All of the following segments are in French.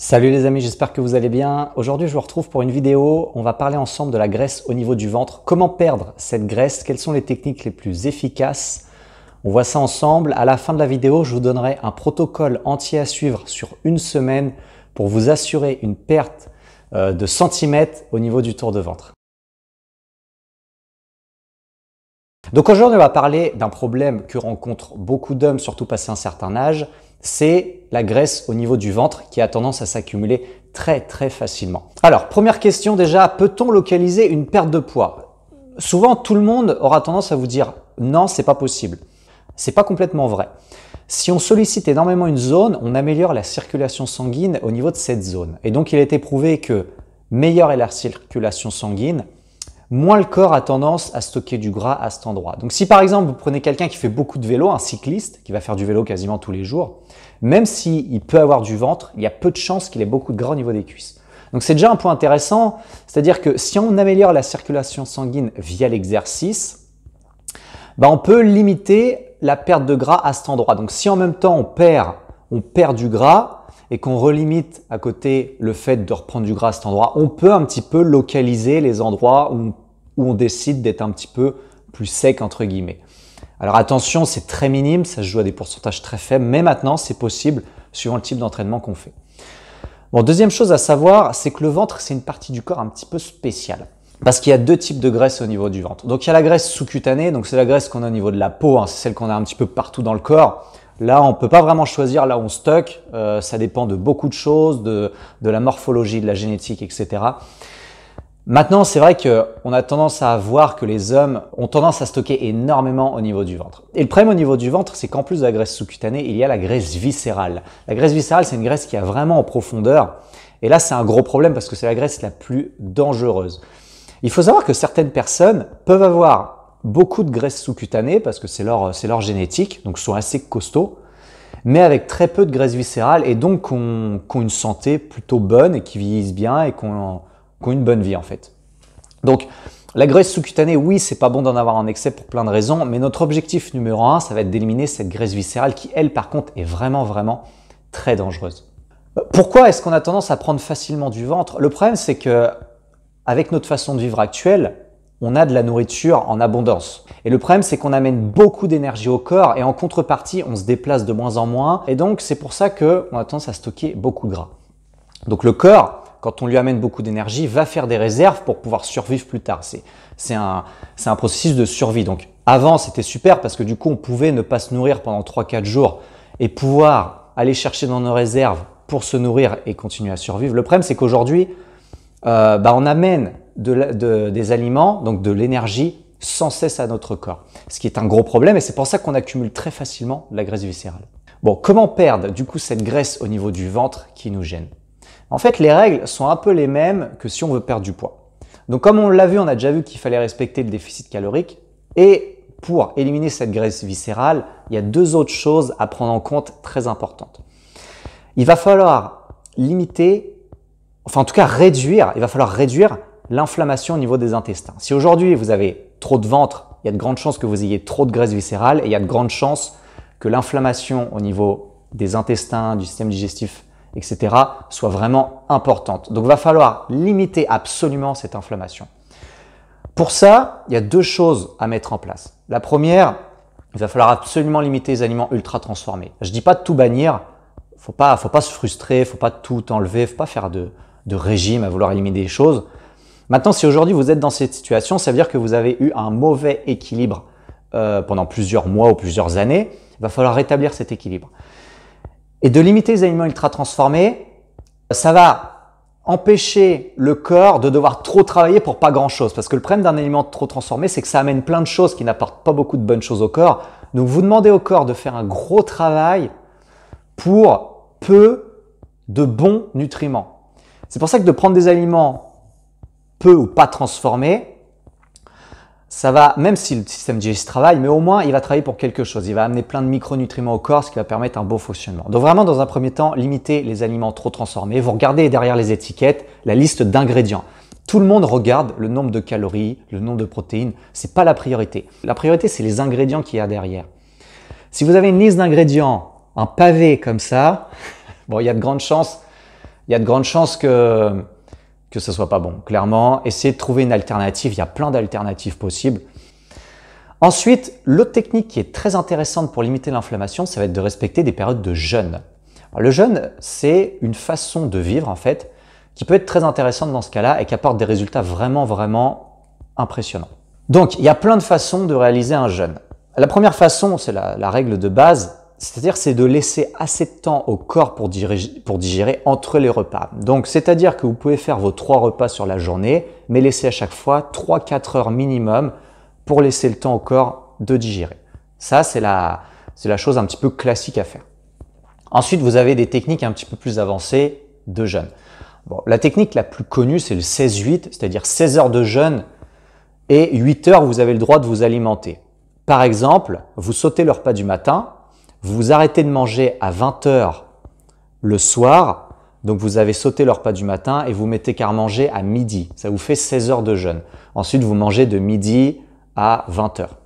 Salut les amis, j'espère que vous allez bien. Aujourd'hui, je vous retrouve pour une vidéo. On va parler ensemble de la graisse au niveau du ventre. Comment perdre cette graisse? Quelles sont les techniques les plus efficaces? On voit ça ensemble. À la fin de la vidéo, je vous donnerai un protocole entier à suivre sur une semaine pour vous assurer une perte de centimètres au niveau du tour de ventre. Donc aujourd'hui, on va parler d'un problème que rencontrent beaucoup d'hommes, surtout passé un certain âge. C'est la graisse au niveau du ventre qui a tendance à s'accumuler très facilement. Alors, première question déjà, peut-on localiser une perte de poids? Souvent, tout le monde aura tendance à vous dire non, c'est pas possible. C'est pas complètement vrai. Si on sollicite énormément une zone, on améliore la circulation sanguine au niveau de cette zone. Et donc, il a été prouvé que meilleure est la circulation sanguine, moins le corps a tendance à stocker du gras à cet endroit. Donc si par exemple vous prenez quelqu'un qui fait beaucoup de vélo, un cycliste qui va faire du vélo quasiment tous les jours, même s'il peut avoir du ventre, il y a peu de chances qu'il ait beaucoup de gras au niveau des cuisses. Donc c'est déjà un point intéressant, c'est-à-dire que si on améliore la circulation sanguine via l'exercice, on peut limiter la perte de gras à cet endroit. Donc si en même temps on perd du gras, et qu'on relimite à côté le fait de reprendre du gras à cet endroit, on peut un petit peu localiser les endroits où on décide d'être un petit peu plus sec entre guillemets. Alors attention, c'est très minime, ça se joue à des pourcentages très faibles, mais maintenant c'est possible suivant le type d'entraînement qu'on fait. Bon, deuxième chose à savoir, c'est que le ventre, c'est une partie du corps un petit peu spéciale. Parce qu'il y a deux types de graisse au niveau du ventre. Donc il y a la graisse sous-cutanée, donc c'est la graisse qu'on a au niveau de la peau, c'est celle qu'on a un petit peu partout dans le corps. Là, on ne peut pas vraiment choisir là où on stocke, ça dépend de beaucoup de choses, de la morphologie, de la génétique, etc. Maintenant, c'est vrai qu'on a tendance à voir que les hommes ont tendance à stocker énormément au niveau du ventre. Et le problème au niveau du ventre, c'est qu'en plus de la graisse sous-cutanée, il y a la graisse viscérale. La graisse viscérale, c'est une graisse qui est vraiment en profondeur. Et là, c'est un gros problème parce que c'est la graisse la plus dangereuse. Il faut savoir que certaines personnes peuvent avoir beaucoup de graisse sous-cutanée parce que c'est leur génétique, donc sont assez costauds, mais avec très peu de graisse viscérale et donc qui ont une santé plutôt bonne et qui vieillissent bien et qui ont une bonne vie en fait. Donc la graisse sous-cutanée, oui, c'est pas bon d'en avoir en excès pour plein de raisons, mais notre objectif numéro 1, ça va être d'éliminer cette graisse viscérale qui, elle, par contre, est vraiment très dangereuse. Pourquoi est-ce qu'on a tendance à prendre facilement du ventre? Le problème, c'est que avec notre façon de vivre actuelle, on a de la nourriture en abondance. Et le problème, c'est qu'on amène beaucoup d'énergie au corps et en contrepartie, on se déplace de moins en moins. Et donc, c'est pour ça qu'on a tendance à stocker beaucoup de gras. Donc, le corps, quand on lui amène beaucoup d'énergie, va faire des réserves pour pouvoir survivre plus tard. C'est un processus de survie. Donc, avant, c'était super parce que du coup, on pouvait ne pas se nourrir pendant 3-4 jours et pouvoir aller chercher dans nos réserves pour se nourrir et continuer à survivre. Le problème, c'est qu'aujourd'hui, on amène des aliments, donc de l'énergie, sans cesse à notre corps. Ce qui est un gros problème et c'est pour ça qu'on accumule très facilement de la graisse viscérale. Bon, comment perdre du coup cette graisse au niveau du ventre qui nous gêne? En fait, les règles sont un peu les mêmes que si on veut perdre du poids. Donc comme on l'a vu, on a déjà vu qu'il fallait respecter le déficit calorique et pour éliminer cette graisse viscérale, il y a deux autres choses à prendre en compte très importantes. Il va falloir limiter, enfin en tout cas réduire, il va falloir réduire l'inflammation au niveau des intestins. Si aujourd'hui vous avez trop de ventre, il y a de grandes chances que vous ayez trop de graisse viscérale et il y a de grandes chances que l'inflammation au niveau des intestins, du système digestif, etc. soit vraiment importante. Donc il va falloir limiter absolument cette inflammation. Pour ça, il y a deux choses à mettre en place. La première, il va falloir absolument limiter les aliments ultra transformés. Je ne dis pas de tout bannir, faut pas se frustrer, faut pas tout enlever, faut pas faire de régime à vouloir éliminer des choses. Maintenant, si aujourd'hui vous êtes dans cette situation, ça veut dire que vous avez eu un mauvais équilibre pendant plusieurs mois ou plusieurs années. Il va falloir rétablir cet équilibre. Et de limiter les aliments ultra transformés, ça va empêcher le corps de devoir trop travailler pour pas grand chose. Parce que le problème d'un aliment trop transformé, c'est que ça amène plein de choses qui n'apportent pas beaucoup de bonnes choses au corps. Donc vous demandez au corps de faire un gros travail pour peu de bons nutriments. C'est pour ça que de prendre des aliments peu ou pas transformé, ça va, même si le système digestif travaille, mais au moins il va travailler pour quelque chose. Il va amener plein de micronutriments au corps, ce qui va permettre un bon fonctionnement. Donc vraiment, dans un premier temps, limiter les aliments trop transformés. Vous regardez derrière les étiquettes la liste d'ingrédients. Tout le monde regarde le nombre de calories, le nombre de protéines. C'est pas la priorité. La priorité, c'est les ingrédients qu'il y a derrière. Si vous avez une liste d'ingrédients, un pavé comme ça, bon, il y a de grandes chances il y a de grandes chances que ce soit pas bon. Clairement, essayez de trouver une alternative. Il y a plein d'alternatives possibles. Ensuite, l'autre technique qui est très intéressante pour limiter l'inflammation, ça va être de respecter des périodes de jeûne. Alors, le jeûne, c'est une façon de vivre en fait qui peut être très intéressante dans ce cas-là et qui apporte des résultats vraiment impressionnants. Donc, il y a plein de façons de réaliser un jeûne. La première façon, c'est la règle de base, c'est-à-dire c'est de laisser assez de temps au corps pour digérer entre les repas. Donc, c'est-à-dire que vous pouvez faire vos 3 repas sur la journée, mais laisser à chaque fois 3-4 heures minimum pour laisser le temps au corps de digérer. Ça, c'est la chose un petit peu classique à faire. Ensuite, vous avez des techniques un petit peu plus avancées de jeûne. Bon, la technique la plus connue, c'est le 16-8, c'est-à-dire 16 heures de jeûne et 8 heures, vous avez le droit de vous alimenter. Par exemple, vous sautez le repas du matin, vous arrêtez de manger à 20 heures le soir, donc vous avez sauté le repas du matin et vous mettez qu'à manger à midi. Ça vous fait 16 heures de jeûne. Ensuite, vous mangez de midi à 20 heures.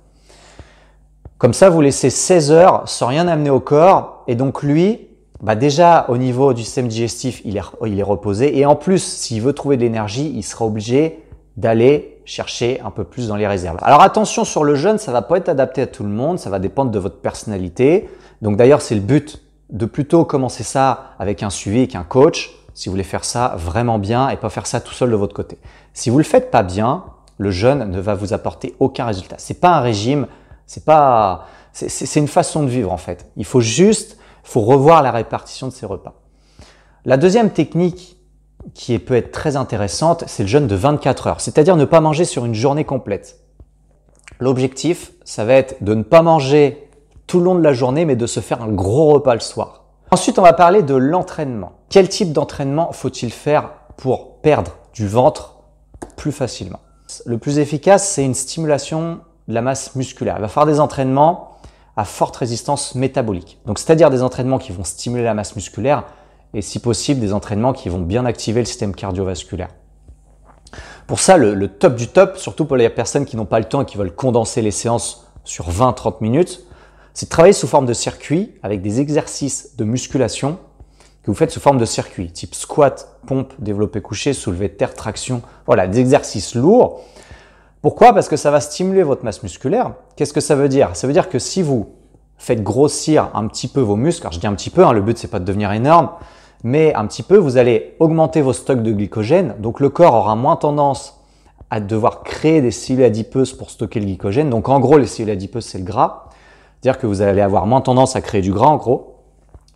Comme ça, vous laissez 16 heures sans rien amener au corps et donc lui, déjà au niveau du système digestif, il est reposé et en plus, s'il veut trouver de l'énergie, il sera obligé d'aller chercher un peu plus dans les réserves. Alors attention sur le jeûne, ça va pas être adapté à tout le monde, ça va dépendre de votre personnalité. Donc d'ailleurs, c'est le but de plutôt commencer ça avec un suivi, avec un coach, si vous voulez faire ça vraiment bien et pas faire ça tout seul de votre côté. Si vous le faites pas bien, le jeûne ne va vous apporter aucun résultat. C'est pas un régime, c'est une façon de vivre en fait. Il faut revoir la répartition de ses repas. La deuxième technique qui peut être très intéressante, c'est le jeûne de 24 heures, c'est-à-dire ne pas manger sur une journée complète. L'objectif, ça va être de ne pas manger tout le long de la journée, mais de se faire un gros repas le soir. Ensuite, on va parler de l'entraînement. Quel type d'entraînement faut-il faire pour perdre du ventre plus facilement? Le plus efficace, c'est une stimulation de la masse musculaire. Il va falloir des entraînements à forte résistance métabolique. Donc, c'est-à-dire des entraînements qui vont stimuler la masse musculaire et si possible des entraînements qui vont bien activer le système cardiovasculaire. Pour ça, le top du top, surtout pour les personnes qui n'ont pas le temps et qui veulent condenser les séances sur 20-30 minutes, c'est de travailler sous forme de circuit avec des exercices de musculation que vous faites sous forme de circuit, type squat, pompe, développé couché, soulevé de terre, traction. Voilà, des exercices lourds. Pourquoi? Parce que ça va stimuler votre masse musculaire. Qu'est-ce que ça veut dire? Ça veut dire que si vous faites grossir un petit peu vos muscles, alors je dis un petit peu, le but c'est pas de devenir énorme, mais un petit peu, vous allez augmenter vos stocks de glycogène. Donc, le corps aura moins tendance à devoir créer des cellules adipeuses pour stocker le glycogène. Donc, en gros, les cellules adipeuses, c'est le gras. C'est-à-dire que vous allez avoir moins tendance à créer du gras, en gros.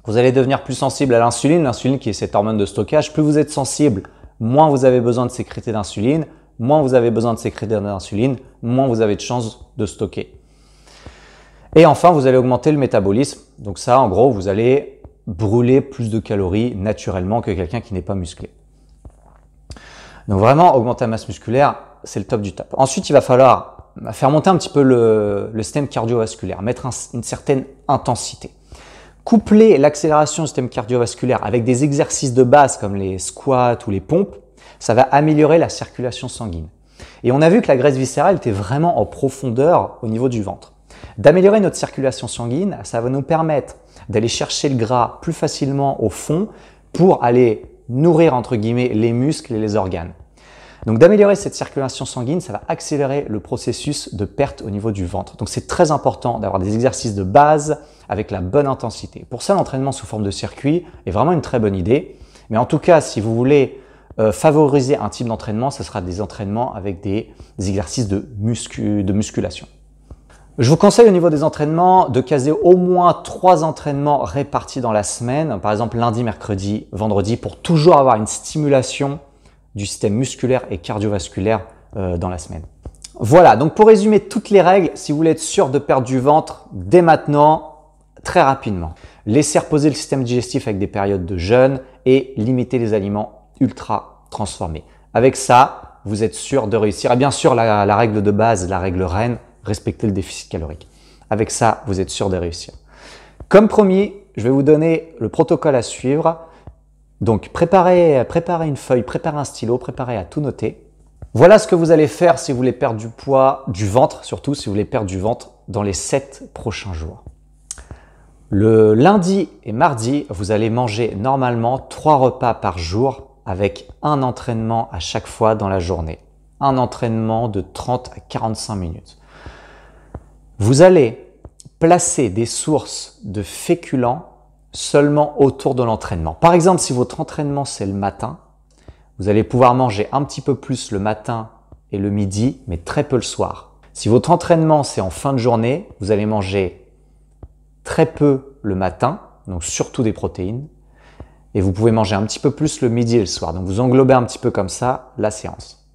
Vous allez devenir plus sensible à l'insuline. L'insuline qui est cette hormone de stockage. Plus vous êtes sensible, moins vous avez besoin de sécréter d'insuline. Moins vous avez besoin de sécréter d'insuline, moins vous avez de chances de stocker. Et enfin, vous allez augmenter le métabolisme. Donc ça, en gros, vous allez brûler plus de calories naturellement que quelqu'un qui n'est pas musclé. Donc vraiment, augmenter la masse musculaire, c'est le top du top. Ensuite, il va falloir faire monter un petit peu le système cardiovasculaire, mettre une certaine intensité. Coupler l'accélération du système cardiovasculaire avec des exercices de base comme les squats ou les pompes, ça va améliorer la circulation sanguine. Et on a vu que la graisse viscérale était vraiment en profondeur au niveau du ventre. D'améliorer notre circulation sanguine, ça va nous permettre d'aller chercher le gras plus facilement au fond pour aller nourrir entre guillemets les muscles et les organes. Donc d'améliorer cette circulation sanguine, ça va accélérer le processus de perte au niveau du ventre. Donc c'est très important d'avoir des exercices de base avec la bonne intensité. Pour ça, l'entraînement sous forme de circuit est vraiment une très bonne idée. Mais en tout cas, si vous voulez favoriser un type d'entraînement, ce sera des entraînements avec des exercices de musculation. Je vous conseille au niveau des entraînements de caser au moins 3 entraînements répartis dans la semaine, par exemple lundi, mercredi, vendredi, pour toujours avoir une stimulation du système musculaire et cardiovasculaire dans la semaine. Voilà, donc pour résumer toutes les règles, si vous voulez être sûr de perdre du ventre dès maintenant, très rapidement, laissez reposer le système digestif avec des périodes de jeûne et limiter les aliments ultra transformés. Avec ça, vous êtes sûr de réussir. Et bien sûr, la règle de base, la règle reine, respecter le déficit calorique. Avec ça, vous êtes sûr de réussir. Comme promis, je vais vous donner le protocole à suivre. Donc, préparez une feuille, préparez un stylo, préparez à tout noter. Voilà ce que vous allez faire si vous voulez perdre du poids, du ventre, surtout si vous voulez perdre du ventre dans les 7 prochains jours. Le lundi et mardi, vous allez manger normalement 3 repas par jour avec un entraînement à chaque fois dans la journée. Un entraînement de 30 à 45 minutes. Vous allez placer des sources de féculents seulement autour de l'entraînement. Par exemple, si votre entraînement c'est le matin, vous allez pouvoir manger un petit peu plus le matin et le midi, mais très peu le soir. Si votre entraînement c'est en fin de journée, vous allez manger très peu le matin, donc surtout des protéines, et vous pouvez manger un petit peu plus le midi et le soir. Donc vous englobez un petit peu comme ça la séance.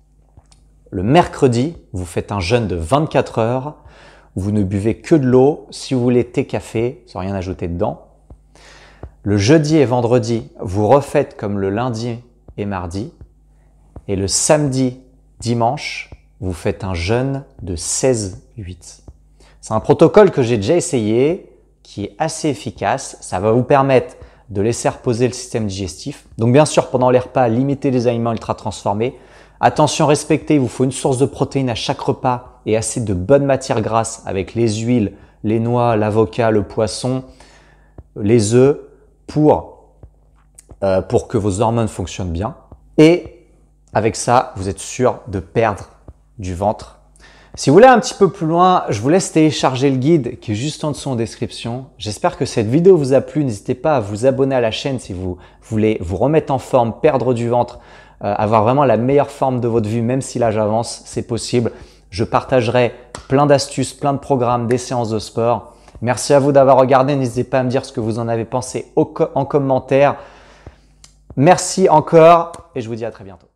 Le mercredi, vous faites un jeûne de 24 heures, où vous ne buvez que de l'eau, si vous voulez thé, café, sans rien ajouter dedans. Le jeudi et vendredi, vous refaites comme le lundi et mardi, et le samedi, dimanche, vous faites un jeûne de 16-8. C'est un protocole que j'ai déjà essayé, qui est assez efficace. Ça va vous permettre de laisser reposer le système digestif. Donc bien sûr, pendant les repas, limitez les aliments ultra transformés. Attention, respectez, il vous faut une source de protéines à chaque repas et assez de bonnes matières grasses avec les huiles, les noix, l'avocat, le poisson, les œufs pour que vos hormones fonctionnent bien. Et avec ça, vous êtes sûr de perdre du ventre. Si vous voulez un petit peu plus loin, je vous laisse télécharger le guide qui est juste en dessous en description. J'espère que cette vidéo vous a plu. N'hésitez pas à vous abonner à la chaîne si vous voulez vous remettre en forme, perdre du ventre, avoir vraiment la meilleure forme de votre vie, même si l'âge avance, c'est possible. Je partagerai plein d'astuces, plein de programmes, des séances de sport. Merci à vous d'avoir regardé. N'hésitez pas à me dire ce que vous en avez pensé en commentaire. Merci encore et je vous dis à très bientôt.